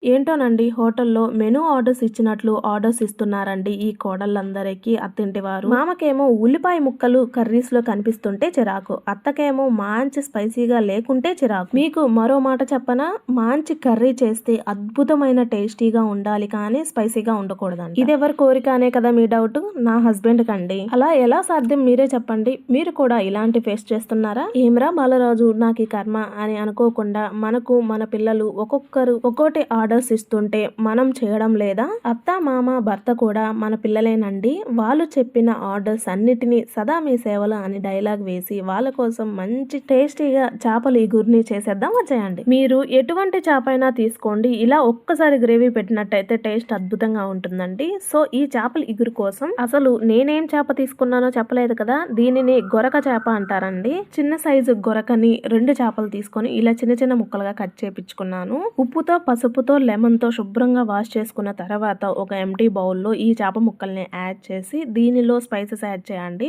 ఏంటోనండి హోటల్‌లో menu orders ఇచ్చినట్లు orders ఇస్తున్నారండి ఈ కోడళ్ళందరికీ అత్తింటి వారు. మామకేమో ఉల్లిపాయ ముక్కలు కర్రీస్‌లో కనిపిస్తుంటే చిరాకు. అత్తకేమో మంచి స్పైసీగా లేకుంటే చిరాకు. మీకు మరో మాట చెప్పనా? మంచి కర్రీ చేస్తే అద్భుతమైన టేస్టీగా ఉండాలి కానీ స్పైసీగా ఉండకూడదంట. ఇదెవరి కోరిక అనే కదా మీ డౌట్? నా హస్బెండ్‌కండి. అలా ఎలా సాధ్యం మీరే చెప్పండి. మీరు కూడా ఇలాంటి ఫేస్ చేస్తున్నారా? ఏమిరా బాలరాజు నాకు ఈ కర్మ అని అనుకోకుండా మనకు మన పిల్లలు ఒక్కొక్కరు ఒక్కోటి ఆర్డర్స్ ఇస్తుంటే మనం చేయడం లేదా? అత్త మామ భర్త కూడా మన పిల్లలేనండి. వాళ్ళు చెప్పిన ఆర్డర్స్ అన్నిటినీ సదా మీ సేవలు అని డైలాగ్ వేసి వాళ్ళ కోసం మంచి టేస్టీగా చేపల ఇగురిని చేసేద్దాం వచ్చేయండి. మీరు ఎటువంటి చేప అయినా తీసుకోండి, ఇలా ఒక్కసారి గ్రేవీ పెట్టినట్టయితే టేస్ట్ అద్భుతంగా ఉంటుందండి. సో ఈ చేపల ఇగురు కోసం అసలు నేనేం చేప తీసుకున్నానో చెప్పలేదు కదా, దీనిని గొరక చేప అంటారండి. చిన్న సైజు గొరకని 2 చేపలు తీసుకొని ఇలా చిన్న చిన్న ముక్కలుగా కట్ చేపించుకున్నాను. ఉప్పుతో పసుపుతో లెమన్‌తో శుభ్రంగా వాష్ చేసుకున్న తర్వాత ఒక ఎంప్టీ బౌల్‌లో ఈ చేప ముక్కల్ని యాడ్ చేసి దీనిలో స్పైసెస్ యాడ్ చేయండి.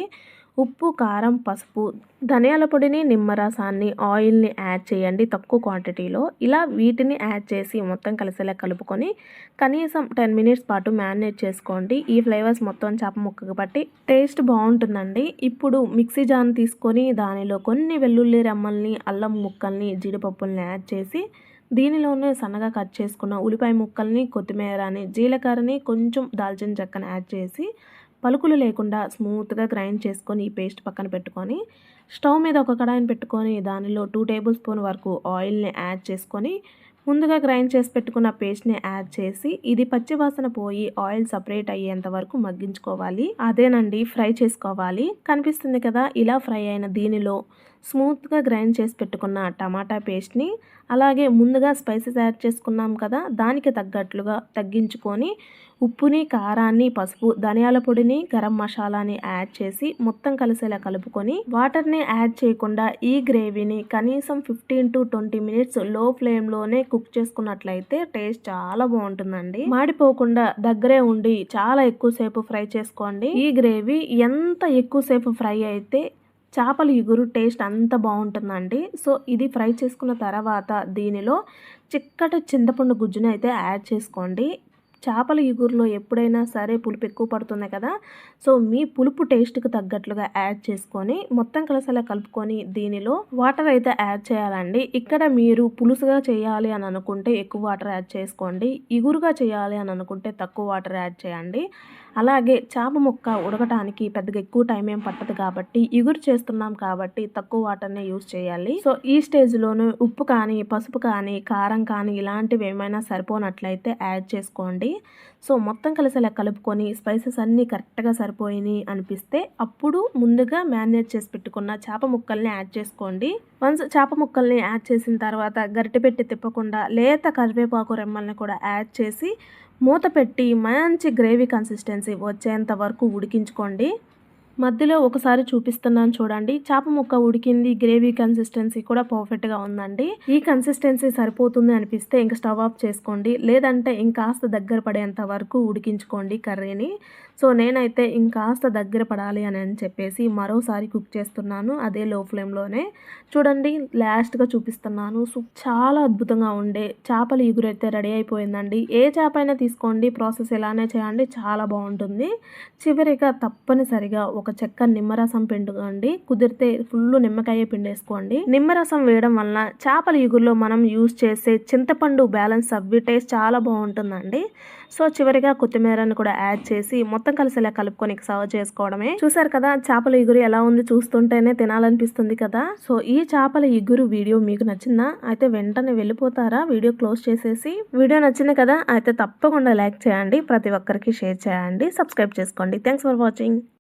ఉప్పు, కారం, పసుపు, ధనియాల పొడిని, నిమ్మరసాన్ని, ఆయిల్‌ని యాడ్ చేయండి తక్కువ క్వాంటిటీలో. ఇలా వీటిని యాడ్ చేసి మొత్తం కలిసేలా కలుపుకొని కనీసం 10 మినిట్స్ పాటు మ్యారినేట్ చేసుకోండి. ఈ ఫ్లేవర్స్ మొత్తం చేప ముక్కకు పట్టి టేస్ట్ బాగుంటుందండి. ఇప్పుడు మిక్సీ జార్‌ని తీసుకొని దానిలో కొన్ని వెల్లుల్లి రెమ్మల్ని, అల్లం ముక్కల్ని, జీడిపప్పుల్ని యాడ్ చేసి దీనిలోనే సన్నగా కట్ చేసుకున్న ఉల్లిపాయ ముక్కల్ని, కొత్తిమీరని, జీలకర్రని, కొంచెం దాల్చిన చెక్కని యాడ్ చేసి పలుకులు లేకుండా స్మూత్‌గా గ్రైండ్ చేసుకొని ఈ పేస్ట్ పక్కన పెట్టుకొని స్టవ్ మీద ఒక కడాయిని పెట్టుకొని దానిలో 2 టేబుల్ స్పూన్ వరకు ఆయిల్‌ని యాడ్ చేసుకొని ముందుగా గ్రైండ్ చేసి పెట్టుకున్న పేస్ట్‌ని యాడ్ చేసి ఇది పచ్చి వాసన పోయి ఆయిల్ సపరేట్ అయ్యేంత వరకు మగ్గించుకోవాలి. అదేనండి ఫ్రై చేసుకోవాలి. కనిపిస్తుంది కదా, ఇలా ఫ్రై అయిన దీనిలో స్మూత్‌గా గ్రైండ్ చేసి పెట్టుకున్న టమాటా పేస్ట్‌ని, అలాగే ముందుగా స్పైసెస్ యాడ్ చేసుకున్నాం కదా, దానికి తగ్గట్లుగా తగ్గించుకొని ఉప్పుని, కారాన్ని, పసుపు, ధనియాల పొడిని, గరం మసాలాని యాడ్ చేసి మొత్తం కలిసేలా కలుపుకొని వాటర్ని యాడ్ చేయకుండా ఈ గ్రేవీని కనీసం 15-20 మినిట్స్ లో ఫ్లేమ్లోనే కుక్ చేసుకున్నట్లయితే టేస్ట్ చాలా బాగుంటుందండి. మాడిపోకుండా దగ్గరే ఉండి చాలా ఎక్కువసేపు ఫ్రై చేసుకోండి. ఈ గ్రేవీ ఎంత ఎక్కువసేపు ఫ్రై అయితే చేపల ఇగురు టేస్ట్ అంత బాగుంటుందండి. సో ఇది ఫ్రై చేసుకున్న తర్వాత దీనిలో చిక్కటి చింతపండు గుజ్జుని అయితే యాడ్ చేసుకోండి. చేపల ఇగురులో ఎప్పుడైనా సరే పులుపు ఎక్కువ పడుతుంది కదా, సో మీ పులుపు టేస్ట్కి తగ్గట్లుగా యాడ్ చేసుకొని మొత్తం కలిసేలా కలుపుకొని దీనిలో వాటర్ అయితే యాడ్ చేయాలండి. ఇక్కడ మీరు పులుసుగా చేయాలి అని అనుకుంటే ఎక్కువ వాటర్ యాడ్ చేసుకోండి, ఇగురుగా చేయాలి అని అనుకుంటే తక్కువ వాటర్ యాడ్ చేయండి. అలాగే చేప ముక్క ఉడకటానికి పెద్దగా ఎక్కువ టైం ఏం పట్టదు కాబట్టి ఇగురు చేస్తున్నాం కాబట్టి తక్కువ వాటర్నే యూస్ చేయాలి. సో ఈ స్టేజ్లోనే ఉప్పు కానీ, పసుపు కానీ, కారం కానీ ఇలాంటివి ఏమైనా సరిపోనట్లయితే యాడ్ చేసుకోండి. సో మొత్తం కలిసేలా కలుపుకొని స్పైసెస్ అన్నీ కరెక్ట్గా సరిపోయినాయి అనిపిస్తే అప్పుడు ముందుగా మ్యారినేట్ చేసి పెట్టుకున్న చేప ముక్కల్ని యాడ్ చేసుకోండి. వన్స్ చేప ముక్కల్ని యాడ్ చేసిన తర్వాత గరిటె పెట్టి తిప్పకుండా లేత కరివేపాకు రెమ్మల్ని కూడా యాడ్ చేసి మూత పెట్టి మంచి గ్రేవీ కన్సిస్టెన్సీ వచ్చేంత వరకు ఉడికించుకోండి. మధ్యలో ఒకసారి చూపిస్తున్నాను చూడండి, చేప ముక్క ఉడికింది, గ్రేవీ కన్సిస్టెన్సీ కూడా పర్ఫెక్ట్గా ఉందండి. ఈ కన్సిస్టెన్సీ సరిపోతుంది అనిపిస్తే ఇంకా స్టవ్ ఆఫ్ చేసుకోండి, లేదంటే ఇంకాస్త దగ్గర పడేంత వరకు ఉడికించుకోండి కర్రీని. సో నేనైతే ఇంకాస్త దగ్గర పడాలి అని చెప్పేసి మరోసారి కుక్ చేస్తున్నాను, అదే లో ఫ్లేమ్లోనే. చూడండి లాస్ట్గా చూపిస్తున్నాను. సో చాలా అద్భుతంగా ఉండే చేపల ఇగురు అయితే రెడీ అయిపోయిందండి. ఏ చేప అయినా తీసుకోండి, ప్రాసెస్ ఇలానే చేయండి, చాలా బాగుంటుంది. చివరిగా తప్పనిసరిగా ఒక చెక్క నిమ్మరసం పిండుకోండి, కుదిరితే ఫుల్ నిమ్మకాయ పిండేసుకోండి. నిమ్మరసం వేయడం వలన చేపల ఇగురులో మనం యూజ్ చేసే చింతపండు బ్యాలెన్స్ అవ్వి టేస్ట్ చాలా బాగుంటుందండి. సో చివరిగా కొత్తిమీరని కూడా యాడ్ చేసి మొత్తం కలిసేలా కలుపుకొని సర్వ్ చేసుకోవడమే. చూసారు కదా చేపల ఇగురు ఎలా ఉంది, చూస్తుంటేనే తినాలనిపిస్తుంది కదా. సో ఈ చేపల ఇగురు వీడియో మీకు నచ్చిందా? అయితే వెంటనే వెళ్ళిపోతారా వీడియో క్లోజ్ చేసేసి? వీడియో నచ్చింది కదా, అయితే తప్పకుండా లైక్ చేయండి, ప్రతి ఒక్కరికి షేర్ చేయండి, సబ్స్క్రైబ్ చేసుకోండి. Thanks for watching.